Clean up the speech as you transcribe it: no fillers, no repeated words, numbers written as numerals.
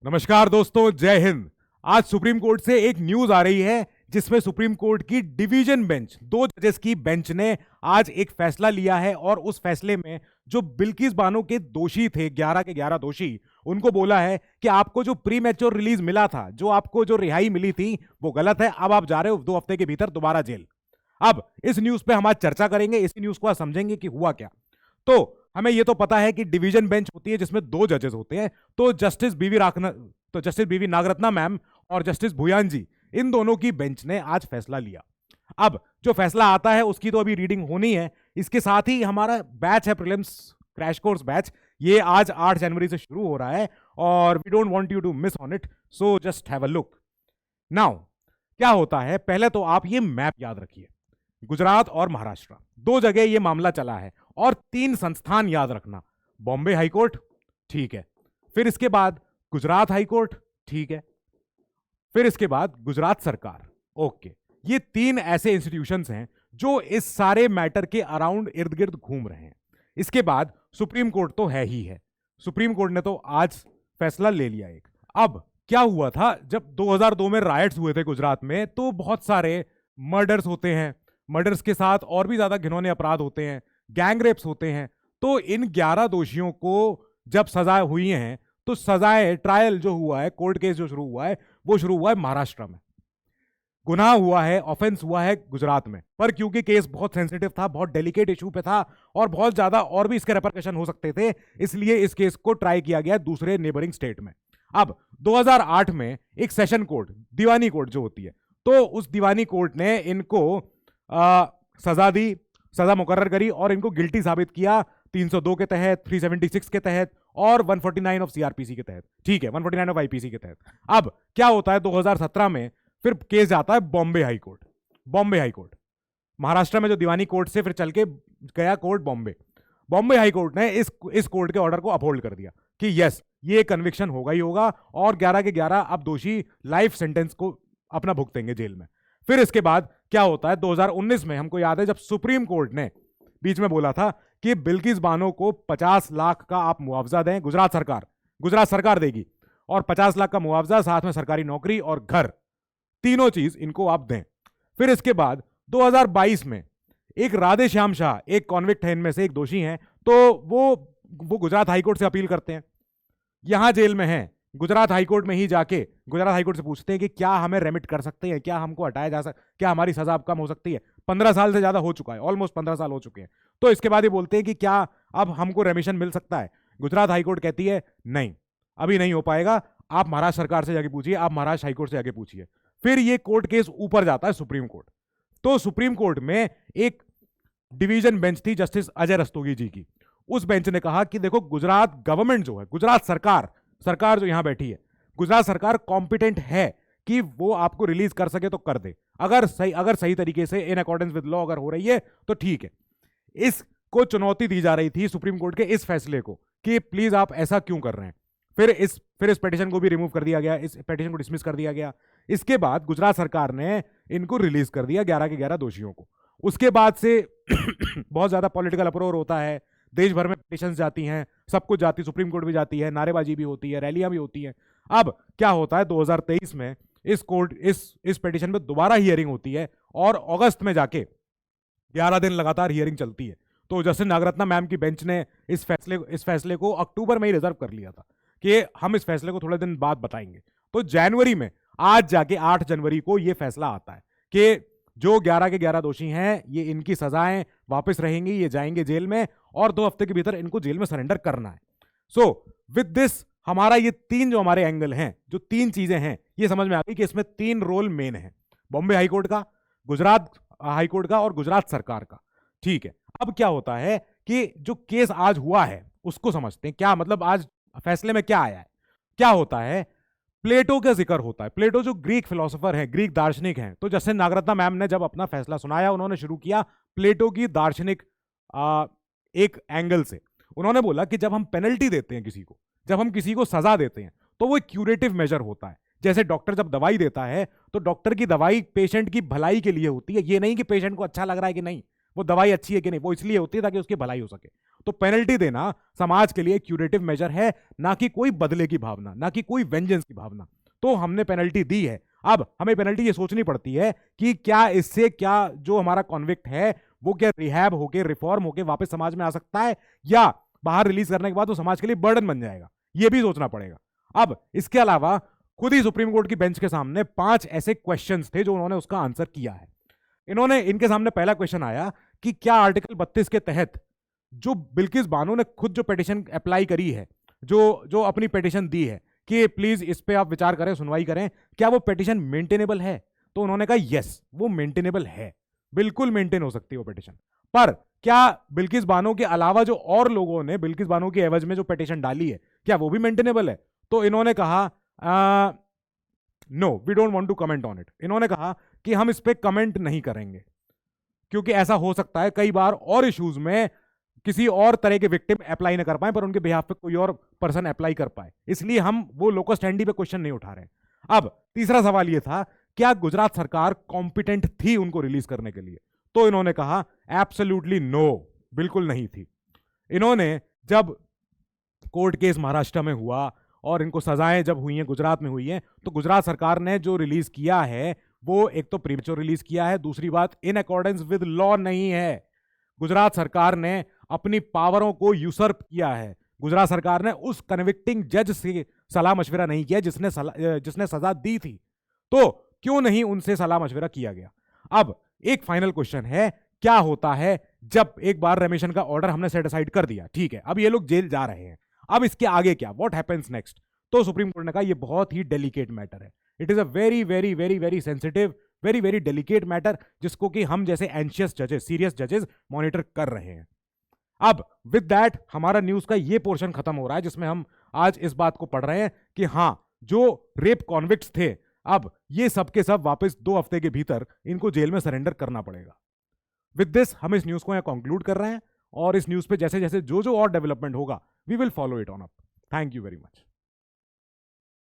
नमस्कार दोस्तों, जय हिंद। आज सुप्रीम कोर्ट से एक न्यूज आ रही है जिसमें सुप्रीम कोर्ट की डिवीजन बेंच, 2 जजेस की बेंच ने आज एक फैसला लिया है और उस फैसले में जो बिल्किस बानो के दोषी थे, 11 के 11 दोषी, उनको बोला है कि आपको जो प्री मैच्योर रिलीज मिला था, जो आपको जो रिहाई मिली थी, वो गलत है। अब आप जा रहे हो 2 हफ्ते के भीतर दोबारा जेल। अब इस न्यूज पे हम आज चर्चा करेंगे, इसी न्यूज को आज समझेंगे कि हुआ क्या। तो हमें यह तो पता है कि डिवीजन बेंच होती है जिसमें 2 जजेस होते हैं। तो जस्टिस बीवी नागरत्ना मैम और जस्टिस भुयान जी, इन दोनों की बेंच ने आज फैसला लिया। अब जो फैसला आता है उसकी तो अभी रीडिंग होनी है। इसके साथ ही हमारा बैच है, प्रीलिम्स क्रैश कोर्स बैच, ये आज 8 जनवरी से शुरू हो रहा है और we don't want you to miss on it, so just have a look. Now क्या होता है, पहले तो आप ये मैप याद रखिए। गुजरात और महाराष्ट्र 2 जगह ये मामला चला है और 3 संस्थान याद रखना। बॉम्बे हाईकोर्ट, ठीक है। फिर इसके बाद गुजरात हाईकोर्ट, ठीक है। फिर इसके बाद गुजरात सरकार, ओके। ये 3 ऐसे इंस्टीट्यूशंस हैं जो इस सारे मैटर के अराउंड इर्द गिर्द घूम रहे हैं। इसके बाद सुप्रीम कोर्ट तो है ही है। सुप्रीम कोर्ट ने तो आज फैसला ले लिया एक। अब क्या हुआ था, जब 2002 में रायट्स हुए थे गुजरात में, तो बहुत सारे मर्डर्स होते हैं, मर्डर्स के साथ और भी ज्यादा घिनौने अपराध होते हैं, गैंग रेप्स होते हैं। तो इन 11 दोषियों को जब सजाएं हुई हैं, तो सजाएं, ट्रायल जो हुआ है, कोर्ट केस जो शुरू हुआ है, वो शुरू हुआ है महाराष्ट्र में। गुनाह हुआ है, ऑफेंस हुआ है गुजरात में, पर क्योंकि केस बहुत सेंसिटिव था, बहुत डेलिकेट इशू पे था और बहुत ज्यादा और भी इसके रेपरकशन हो सकते थे, इसलिए इस केस को ट्राई किया गया दूसरे नेबरिंग स्टेट में। अब 2008 में एक सेशन कोर्ट, दीवानी कोर्ट जो होती है, तो उस दीवानी कोर्ट ने इनको सजा दी, सजा मुकर्रर करी और इनको गिल्टी साबित किया 302 के तहत, 376 के तहत और 149 ऑफ सीआरपीसी के तहत, ठीक है, 149 ऑफ आईपीसी के तहत। अब क्या होता है, 2017 में फिर केस जाता है Bombay high court. Bombay high court, Maharashtra में जो दीवानी कोर्ट से फिर चल के गया court Bombay. Bombay high court ने इस कोर्ट के ऑर्डर को अपहोल्ड कर दिया कि यस, ये कन्विक्शन होगा ही होगा और 11 के 11 अब दोषी लाइफ सेंटेंस को अपना भुगतेंगे जेल में। फिर इसके बाद क्या होता है, 2019 में हमको याद है जब सुप्रीम कोर्ट ने बीच में बोला था कि बिल्किस बानो को 50 लाख का आप मुआवजा दें, गुजरात सरकार देगी, और 50 लाख का मुआवजा, साथ में सरकारी नौकरी और घर, तीनों चीज इनको आप दें। फिर इसके बाद 2022 में एक राधे श्याम शाह, एक कॉन्विक्ट है, इनमें से एक दोषी हैं, तो वो गुजरात हाईकोर्ट से अपील करते हैं, यहां जेल में हैं, गुजरात हाईकोर्ट में ही जाके गुजरात हाईकोर्ट से पूछते हैं कि क्या हमें रेमिट कर सकते हैं, क्या हमको हटाया जा सकता, क्या हमारी सजा अब कम हो सकती है। 15 साल से ज्यादा हो चुका है, ऑलमोस्ट 15 साल हो चुके हैं। तो इसके बाद ये बोलते हैं कि क्या अब हमको रेमिशन मिल सकता है। गुजरात हाईकोर्ट कहती है नहीं, अभी नहीं हो पाएगा, आप महाराष्ट्र सरकार से जाके पूछिए, आप महाराष्ट्र हाईकोर्ट से जाके पूछिए। फिर ये कोर्ट केस ऊपर जाता है सुप्रीम कोर्ट। तो सुप्रीम कोर्ट में एक डिवीजन बेंच थी जस्टिस अजय रस्तोगी जी की। उस बेंच ने कहा कि देखो, गुजरात गवर्नमेंट जो है, गुजरात सरकार जो यहां बैठी है, गुजरात सरकार कॉम्पिटेंट है कि वो आपको रिलीज कर सके तो कर दे, अगर सही तरीके से इन अकॉर्डेंस विद लॉ अगर हो रही है तो ठीक है। इसको चुनौती दी जा रही थी सुप्रीम कोर्ट के इस फैसले को कि प्लीज आप ऐसा क्यों कर रहे हैं। फिर इस पिटीशन को भी रिमूव कर दिया गया, इस पिटीशन को डिसमिस कर दिया गया। इसके बाद गुजरात सरकार ने इनको रिलीज कर दिया, 11 के 11 दोषियों को। उसके बाद से बहुत ज्यादा पॉलिटिकल अप्रोर होता है, देश भर में पिटीशंस जाती हैं, सब कुछ जाती, सुप्रीम कोर्ट भी जाती है, नारेबाजी भी होती है, रैलियां भी होती हैं। अब क्या होता है, 2023 में इस पिटीशन में दोबारा हियरिंग होती है और अगस्त में जाके 11 दिन लगातार हियरिंग चलती है। तो जस्टिस नागरत्ना मैम की बेंच ने इस फैसले को अक्टूबर में ही रिजर्व कर लिया था कि हम इस फैसले को थोड़े दिन बाद बताएंगे। तो जनवरी में, आज जाके 8 जनवरी को यह फैसला आता है कि जो 11 के 11 दोषी हैं, ये इनकी सजाएं वापस रहेंगी, ये जाएंगे जेल में और 2 हफ्ते के भीतर इनको जेल में सरेंडर करना है। सो विद दिस हमारा ये 3 जो हमारे एंगल हैं, जो 3 चीजें हैं, ये समझ में आ गई कि इसमें 3 रोल मेन है, बॉम्बे हाईकोर्ट का, गुजरात हाईकोर्ट का और गुजरात सरकार का। ठीक है, अब क्या होता है कि जो केस आज हुआ है उसको समझते हैं। क्या मतलब आज फैसले में क्या आया है, क्या होता है, प्लेटो का जिक्र होता है। प्लेटो जो ग्रीक फिलोसोफर है, ग्रीक दार्शनिक हैं, तो जस्टिस नागरत्ना मैम ने जब अपना फैसला सुनाया, उन्होंने शुरू किया प्लेटो की दार्शनिक एक एंगल से। उन्होंने बोला कि जब हम पेनल्टी देते हैं किसी को, जब हम किसी को सजा देते हैं, तो वो क्यूरेटिव मेजर होता है। जैसे डॉक्टर जब दवाई देता है, तो डॉक्टर की दवाई पेशेंट की भलाई के लिए होती है, ये नहीं कि पेशेंट को अच्छा लग रहा है कि नहीं, वो दवाई अच्छी है कि नहीं, वो इसलिए होती है ताकि उसकी भलाई हो सके। तो पेनल्टी देना समाज के लिए क्यूरेटिव मेजर है, ना कि कोई बदले की भावना, ना कि कोई वेंजेंस की भावना। तो हमने पेनल्टी दी है। अब हमें पेनल्टी ये सोचनी पड़ती है कि क्या इससे क्या जो हमारा कॉन्विक्ट है वो क्या रिहैब होके, रिफॉर्म होके वापस समाज में आ सकता है, या बाहर रिलीज करने के बाद वो समाज के लिए बर्डन बन जाएगा, ये भी सोचना पड़ेगा। अब इसके अलावा खुद ही सुप्रीम कोर्ट की बेंच के सामने 5 ऐसे क्वेश्चंस थे जो उन्होंने उसका आंसर किया है। इनके सामने पहला क्वेश्चन आया कि क्या आर्टिकल 32 के तहत जो बिल्किस बानो ने खुद जो पिटीशन अप्लाई करी है, जो अपनी पिटीशन दी है कि प्लीज इस पे आप विचार करें, सुनवाई करें, क्या वो पिटीशन मेंटेनेबल है? तो उन्होंने कहा यस, वो मेंटेनेबल है, बिल्कुल मेंटेन हो सकती है वो पिटीशन। पर क्या बिल्किस बानो के अलावा जो और लोगों ने बिल्किस बानो की एवज में जो पिटीशन डाली है, क्या वो भी मेंटेनेबल है? तो इन्होंने कहा no, we don't want to comment on it. इन्होंने कहा कि हम इस पे कमेंट नहीं करेंगे, क्योंकि ऐसा हो सकता है कई बार और इश्यूज में किसी और तरह के विक्टिम अप्लाई ना कर पाए, पर उनके बिहाफ पे कोई और पर्सन अप्लाई कर पाए, इसलिए हम वो लोकस स्टैंडी पे क्वेश्चन नहीं उठा रहे। अब तीसरा सवाल ये था, क्या गुजरात सरकार कॉम्पिटेंट थी उनको रिलीज करने के लिए? तो इन्होंने कहा एब्सोल्युटली नो, बिल्कुल नहीं थी। इन्होंने जब कोर्ट केस महाराष्ट्र में हुआ और इनको सजाएं जब हुई हैं गुजरात में हुई हैं, तो गुजरात सरकार ने जो रिलीज किया है वो एक तो प्रीमेच्योर रिलीज किया है, दूसरी बात इन अकॉर्डेंस विद लॉ नहीं है। गुजरात सरकार ने अपनी पावरों को यूसर्प किया है। गुजरात सरकार ने उस कन्विक्टिंग जज से सलाह मशविरा नहीं किया जिसने सजा दी थी। तो क्यों नहीं उनसे सलाह मशविरा किया गया? अब एक फाइनल क्वेश्चन है, क्या होता है जब एक बार रेमिशन का ऑर्डर हमने सेट असाइड कर दिया, ठीक है, अब ये लोग जेल जा रहे हैं, अब इसके आगे क्या, व्हाट हैपेंस नेक्स्ट? तो सुप्रीम कोर्ट ने कहा यह बहुत ही डेलिकेट मैटर है। It is a very very very very sensitive, very very delicate matter, जिसको कि हम जैसे एंशियस जजेस, सीरियस जजेस मॉनिटर कर रहे हैं। अब विद दैट हमारा न्यूज का ये पोर्शन खत्म हो रहा है, जिसमें हम आज इस बात को पढ़ रहे हैं कि हां, जो रेप कॉन्विक्ट्स थे, अब ये सब के सब वापस 2 हफ्ते के भीतर इनको जेल में सरेंडर करना पड़ेगा। विद दिस हम इस न्यूज को यहां कंक्लूड कर रहे हैं, और इस न्यूज पे जैसे जैसे जो और डेवलपमेंट होगा, we will follow it on up. Thank you very much.